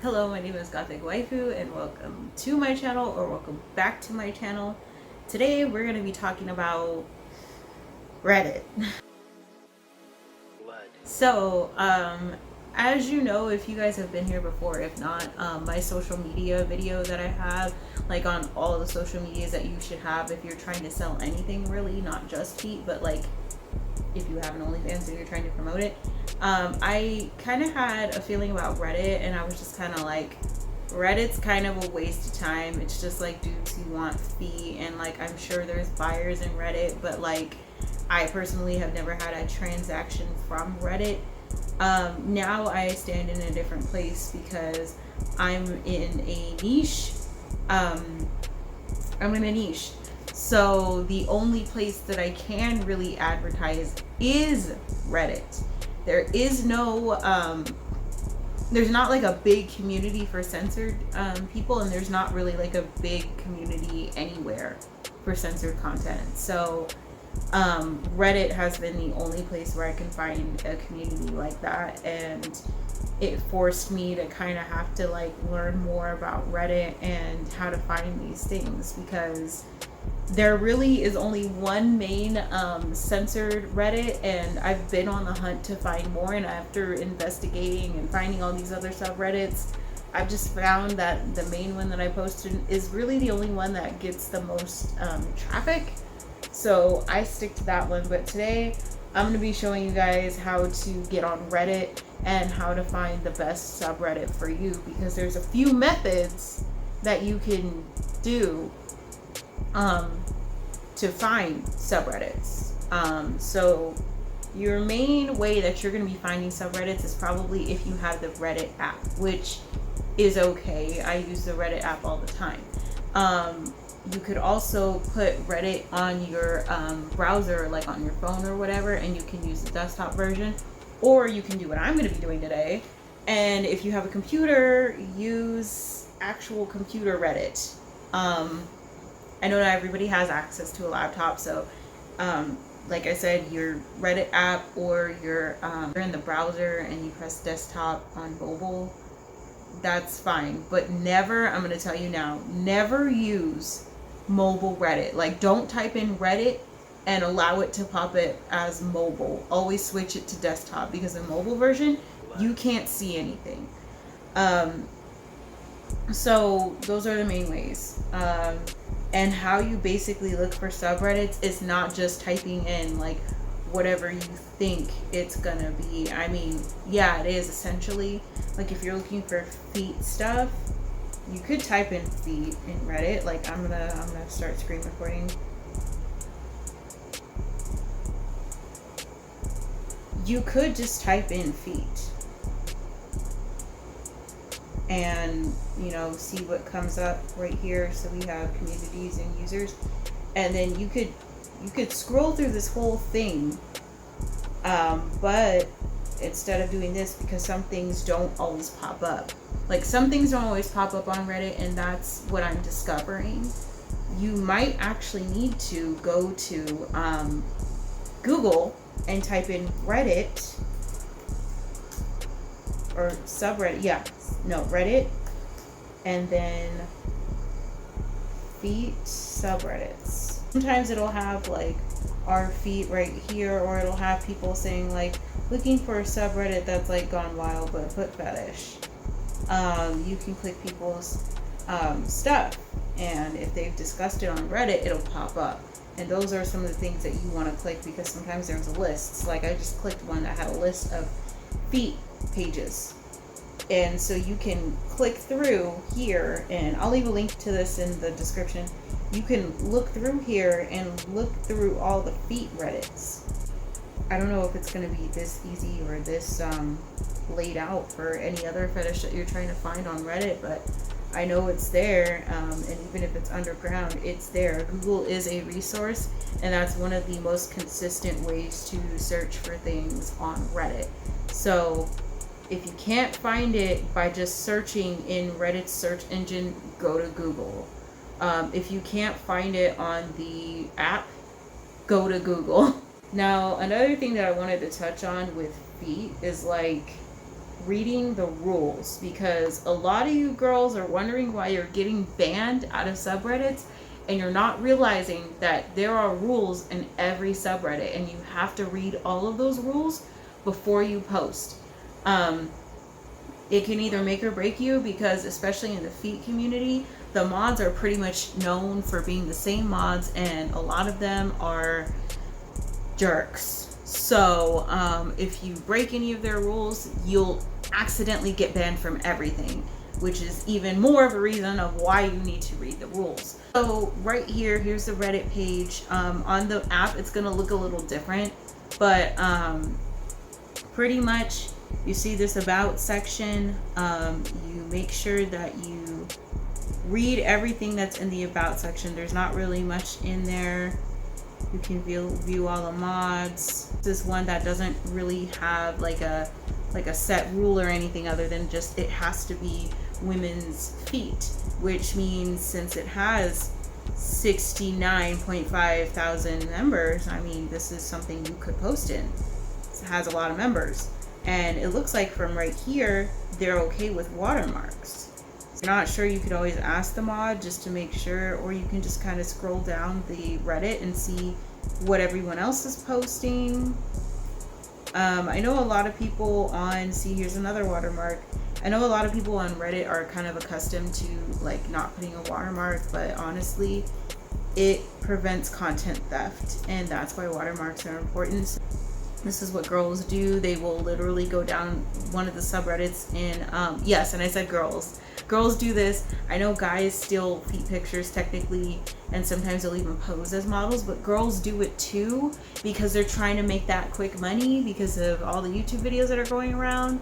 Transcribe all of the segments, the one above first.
Hello, my name is Gothic Waifu and welcome to my channel, or welcome back to my channel. Today we're going to be talking about Reddit. So, as you know, if you guys have been here before, if not, my social media video that I have, like on all the social medias that you should have if you're trying to sell anything really, not just feet, but like if you have an OnlyFans and you're trying to promote it. I kind of had a feeling about Reddit, and I was just kind of like, Reddit's kind of a waste of time. It's just like dudes who want feet, and like I'm sure there's buyers in Reddit, but like I personally have never had a transaction from Reddit. Now I stand in a different place because I'm in a niche. I'm in a niche. So the only place that I can really advertise is Reddit. There is no, there's not like a big community for censored people, and there's not really like a big community anywhere for censored content. So Reddit has been the only place where I can find a community like that, and it forced me to kind of have to like learn more about Reddit and how to find these things, because there really is only one main censored Reddit, and I've been on the hunt to find more, and after investigating and finding all these other subreddits, I've just found that the main one that I posted is really the only one that gets the most traffic. So I stick to that one. But today I'm going to be showing you guys how to get on Reddit and how to find the best subreddit for you, because there's a few methods that you can do to find subreddits. So your main way that you're going to be finding subreddits is probably if you have the Reddit app, which is okay. I use the Reddit app all the time. You could also put Reddit on your browser, like on your phone or whatever, and you can use the desktop version, or you can do what I'm going to be doing today. And if you have a computer, use actual computer Reddit. I know not everybody has access to a laptop, so like I said, your Reddit app, or you're in the browser and you press desktop on mobile, that's fine. But never, I'm going to tell you now, never use mobile Reddit. Like, don't type in Reddit and allow it to pop it as mobile. Always switch it to desktop, because the mobile version, you can't see anything. So those are the main ways. And how you basically look for subreddits is not just typing in like whatever you think it's gonna be. I mean, yeah, it is essentially like if you're looking for feet stuff, you could type in feet in Reddit. Like I'm gonna start screen recording. You could just type in feet and see what comes up right here. So we have communities and users, and then you could scroll through this whole thing, but instead of doing this, because some things don't always pop up, like some things don't always pop up on Reddit, and that's what I'm discovering, you might actually need to go to Google and type in Reddit or subreddit, Reddit, and then feet subreddits. Sometimes it'll have like our feet right here, or it'll have people saying like looking for a subreddit that's like gone wild but foot fetish. You can click people's stuff, and if they've discussed it on Reddit, it'll pop up, and those are some of the things that you want to click, because sometimes there's a list. Like I just clicked one that had a list of feet pages, and so you can click through here, and I'll leave a link to this in the description. You can look through here and look through all the feet Reddits. I don't know if it's going to be this easy or this laid out for any other fetish that you're trying to find on Reddit, but I know it's there, and even if it's underground, it's there. Google is a resource, and that's one of the most consistent ways to search for things on Reddit. So if you can't find it by just searching in Reddit's search engine, go to Google. If you can't find it on the app, go to Google. Now, another thing that I wanted to touch on with feet is like, reading the rules, because a lot of you girls are wondering why you're getting banned out of subreddits, and you're not realizing that there are rules in every subreddit, and you have to read all of those rules before you post. It can either make or break you, because especially in the feet community, the mods are pretty much known for being the same mods, and a lot of them are jerks. So if you break any of their rules, you'll accidentally get banned from everything, which is even more of a reason of why you need to read the rules. So right here, here's the Reddit page. On the app, it's gonna look a little different, but pretty much you see this about section. You make sure that you read everything that's in the about section. There's not really much in there. You can view all the mods. This is one that doesn't really have like a set rule or anything, other than just it has to be women's feet, which means since it has 69.5 thousand members, I mean, this is something you could post in. It has a lot of members, and it looks like from right here they're okay with watermarks. If you're not sure, you could always ask the mod just to make sure, or you can just kind of scroll down the Reddit and see what everyone else is posting. I know a lot of people on, see, here's another watermark. I know a lot of people on Reddit are kind of accustomed to like not putting a watermark, but honestly, it prevents content theft, and that's why watermarks are important. This is what girls do. They will literally go down one of the subreddits and yes, and I said girls do this. I know guys steal feet pictures technically, and sometimes they'll even pose as models, but girls do it too, because they're trying to make that quick money because of all the YouTube videos that are going around.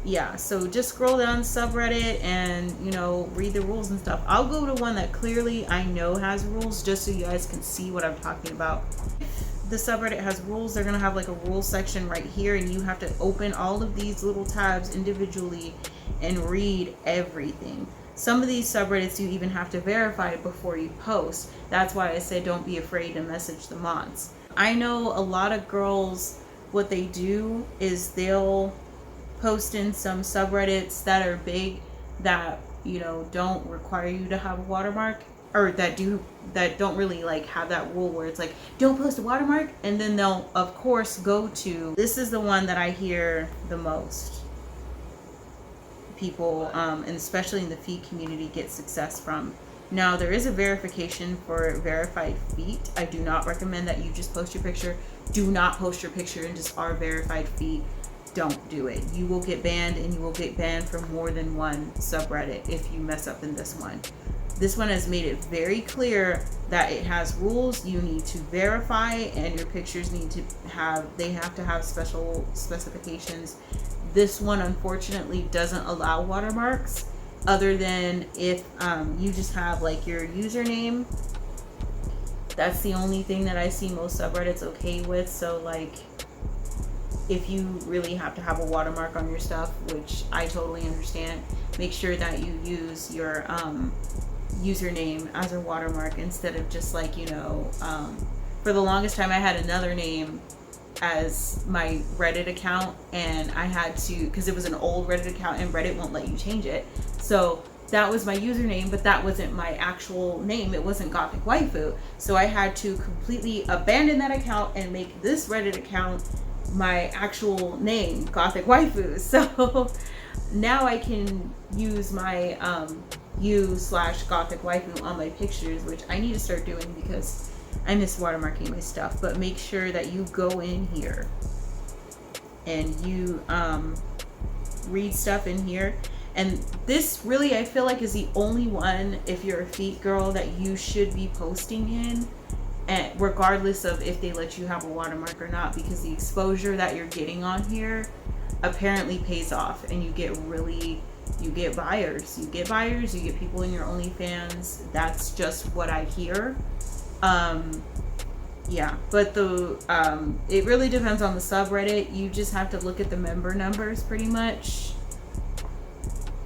Yeah, so just scroll down subreddit and, you know, read the rules and stuff. I'll go to one that clearly I know has rules, just so you guys can see what I'm talking about. If the subreddit has rules, they're gonna have like a rules section right here, and you have to open all of these little tabs individually and read everything. Some of these subreddits you even have to verify before you post. That's why I said don't be afraid to message the mods. I know a lot of girls, what they do is they'll post in some subreddits that are big, that, you know, don't require you to have a watermark, or that don't really like have that rule where it's like don't post a watermark, and then they'll of course go to, this is the one that I hear the most people and especially in the feet community get success from. Now there is a verification for verified feet. I do not recommend that you just post your picture. Do not post your picture and just are verified feet. Don't do it. You will get banned, and you will get banned from more than one subreddit if you mess up in this one. This one has made it very clear that it has rules. You need to verify, and your pictures need to have, they have to have special specifications. This one unfortunately doesn't allow watermarks, other than if you just have like your username. That's the only thing that I see most subreddits okay with. So like, if you really have to have a watermark on your stuff, which I totally understand, make sure that you use your username as a watermark instead of just like, you know, for the longest time I had another name as my Reddit account, and I had to, because it was an old Reddit account and Reddit won't let you change it, so that was my username, but that wasn't my actual name. It wasn't Gothic Waifu, so I had to completely abandon that account and make this Reddit account my actual name, Gothic Waifu. So now I can use my u/Gothic Waifu on my pictures, which I need to start doing because I miss watermarking my stuff. But make sure that you go in here and you read stuff in here. And this really, I feel like, is the only one, if you're a feet girl, that you should be posting in, and regardless of if they let you have a watermark or not, because the exposure that you're getting on here apparently pays off, and you get buyers, you get people in your OnlyFans. That's just what I hear. Yeah, but it really depends on the subreddit. You just have to look at the member numbers pretty much.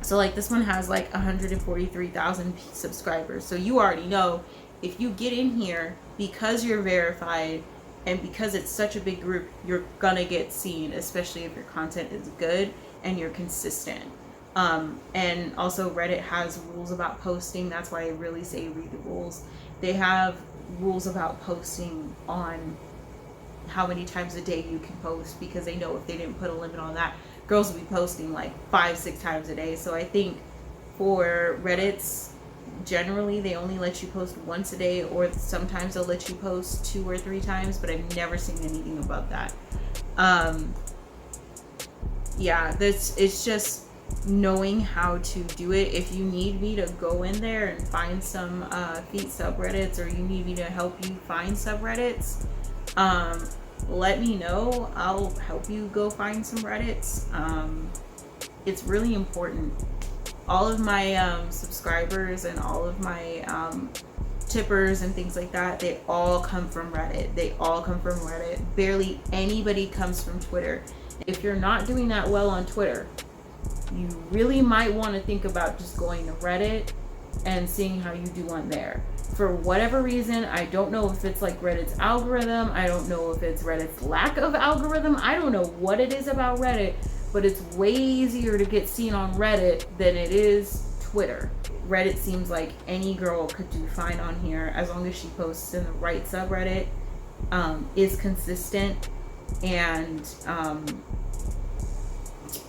So like this one has like 143,000 subscribers. So you already know, if you get in here because you're verified And because it's such a big group, you're gonna get seen, especially if your content is good and you're consistent. And also Reddit has rules about posting. That's why I really say read the rules. They have rules about posting on how many times a day you can post, because they know if they didn't put a limit on that, girls will be posting like 5-6 times a day. So I think for Reddits, generally they only let you post once a day, or sometimes they'll let you post 2 or 3 times, but I've never seen anything above that. Yeah, it's just knowing how to do it. If you need me to go in there and find some feet subreddits, or you need me to help you find subreddits, let me know. I'll help you go find some Reddits. It's really important. All of my subscribers and all of my tippers and things like that, they all come from Reddit. They all come from Reddit. Barely anybody comes from Twitter. If you're not doing that well on Twitter, you really might want to think about just going to Reddit and seeing how you do on there. For whatever reason, I don't know if it's like Reddit's algorithm, I don't know if it's Reddit's lack of algorithm, I don't know what it is about Reddit, but it's way easier to get seen on Reddit than it is Twitter. Reddit seems like any girl could do fine on here as long as she posts in the right subreddit, is consistent, and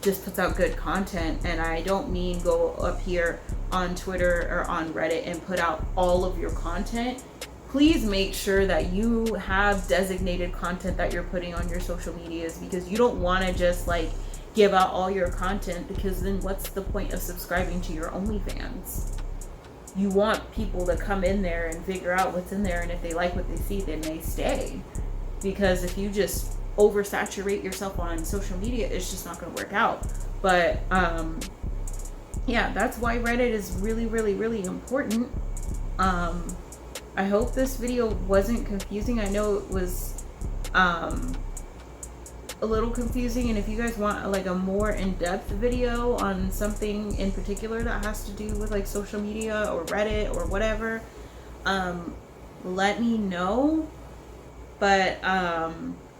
just puts out good content. And I don't mean go up here on Twitter or on Reddit and put out all of your content. Please make sure that you have designated content that you're putting on your social medias, because you don't want to just like give out all your content, because then what's the point of subscribing to your OnlyFans? You want people to come in there and figure out what's in there, and if they like what they see, then they stay. Because if you just oversaturate yourself on social media, it's just not going to work out. But yeah, that's why Reddit is really, really, really important. I hope this video wasn't confusing. I know it was a little confusing, and if you guys want like a more in-depth video on something in particular that has to do with like social media or Reddit or whatever, let me know. But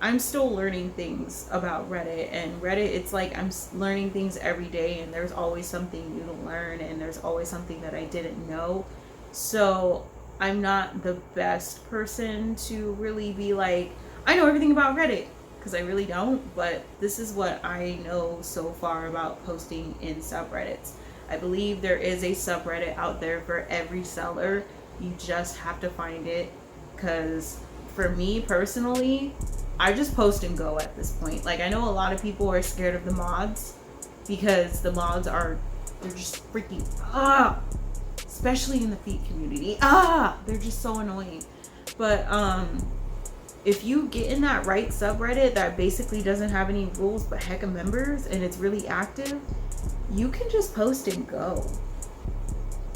I'm still learning things about Reddit, and Reddit, it's like I'm learning things every day, and there's always something new to learn, and there's always something that I didn't know. So I'm not the best person to really be like, I know everything about Reddit, because I really don't. But this is what I know so far about posting in subreddits. I believe there is a subreddit out there for every seller. You just have to find it, because for me personally, I just post and go at this point. Like, I know a lot of people are scared of the mods, because the mods they're just freaking especially in the feet community. They're just so annoying. But if you get in that right subreddit that basically doesn't have any rules but hecka members, and it's really active, you can just post and go.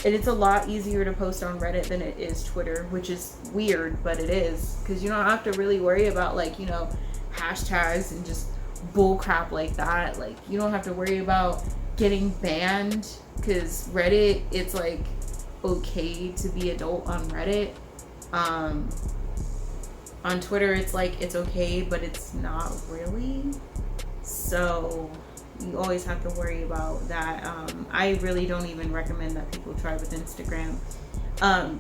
And it's a lot easier to post on Reddit than it is Twitter, which is weird, but it is, because you don't have to really worry about, like, you know, hashtags and just bull crap like that. Like, you don't have to worry about getting banned, because Reddit, it's like okay to be adult on Reddit. On Twitter, it's like it's okay, but it's not really. So you always have to worry about that. I really don't even recommend that people try with Instagram.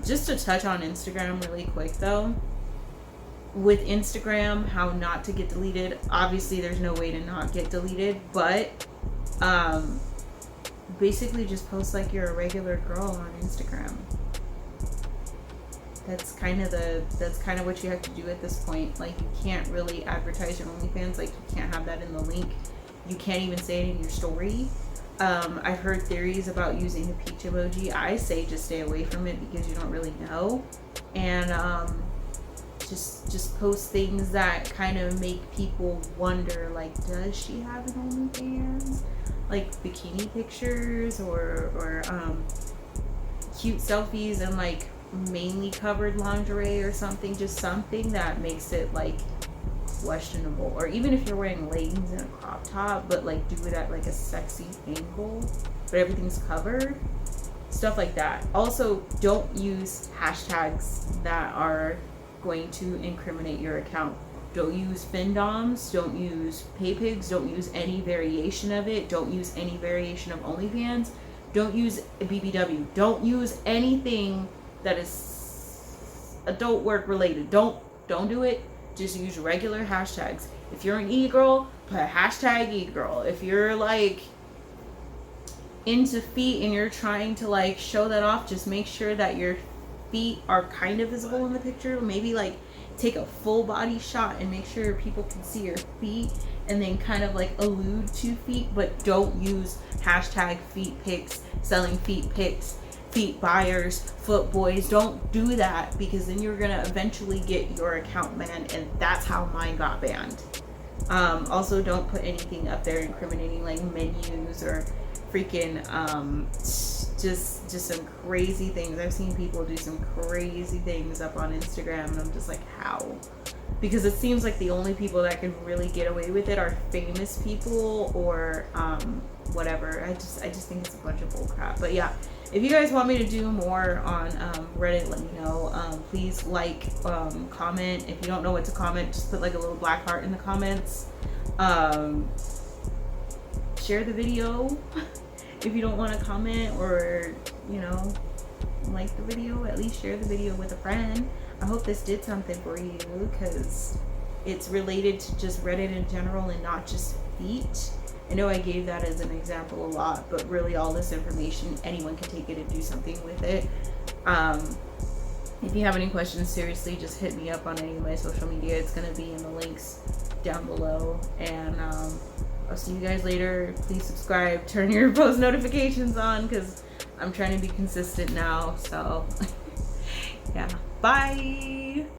Just to touch on Instagram really quick though, with Instagram, how not to get deleted. Obviously there's no way to not get deleted, but basically just post like you're a regular girl on Instagram. That's kind of what you have to do at this point. Like, you can't really advertise your OnlyFans. Like, you can't have that in the link. You can't even say it in your story. I've heard theories about using the peach emoji. I say just stay away from it, because you don't really know. And just post things that kind of make people wonder, like, does she have an OnlyFans? Like bikini pictures or cute selfies and like mainly covered lingerie or something. Just something that makes it like questionable. Or even if you're wearing leggings and a crop top, but like do it at like a sexy angle, but everything's covered. Stuff like that. Also, don't use hashtags that are going to incriminate your account. Don't use findoms, don't use feetpics, don't use any variation of it, don't use any variation of OnlyFans, don't use BBW, don't use anything that is adult work related. Don't do it. Just use regular hashtags. If you're an e-girl, put hashtag e-girl. If you're like into feet and you're trying to like show that off, just make sure that your feet are kind of visible in the picture. Maybe like take a full body shot and make sure people can see your feet, and then kind of like allude to feet, but don't use hashtag feetpics, selling feetpics, feet buyers, foot boys. Don't do that, because then you're gonna eventually get your account banned, and that's how mine got banned. Also, don't put anything up there incriminating like menus or freaking just some crazy things. I've seen people do some crazy things up on Instagram, and I'm just like, how? Because it seems like the only people that can really get away with it are famous people or whatever. I just think it's a bunch of bull crap. But yeah, if you guys want me to do more on Reddit, let me know. Please like, comment. If you don't know what to comment, just put like a little black heart in the comments. Share the video if you don't want to comment, or you know, like the video, at least share the video with a friend. I hope this did something for you, because it's related to just Reddit in general and not just feet. I know I gave that as an example a lot, but really all this information, anyone can take it and do something with it. If you have any questions, seriously, just hit me up on any of my social media. It's going to be in the links down below. And I'll see you guys later. Please subscribe, turn your post notifications on, because I'm trying to be consistent now. So yeah, bye.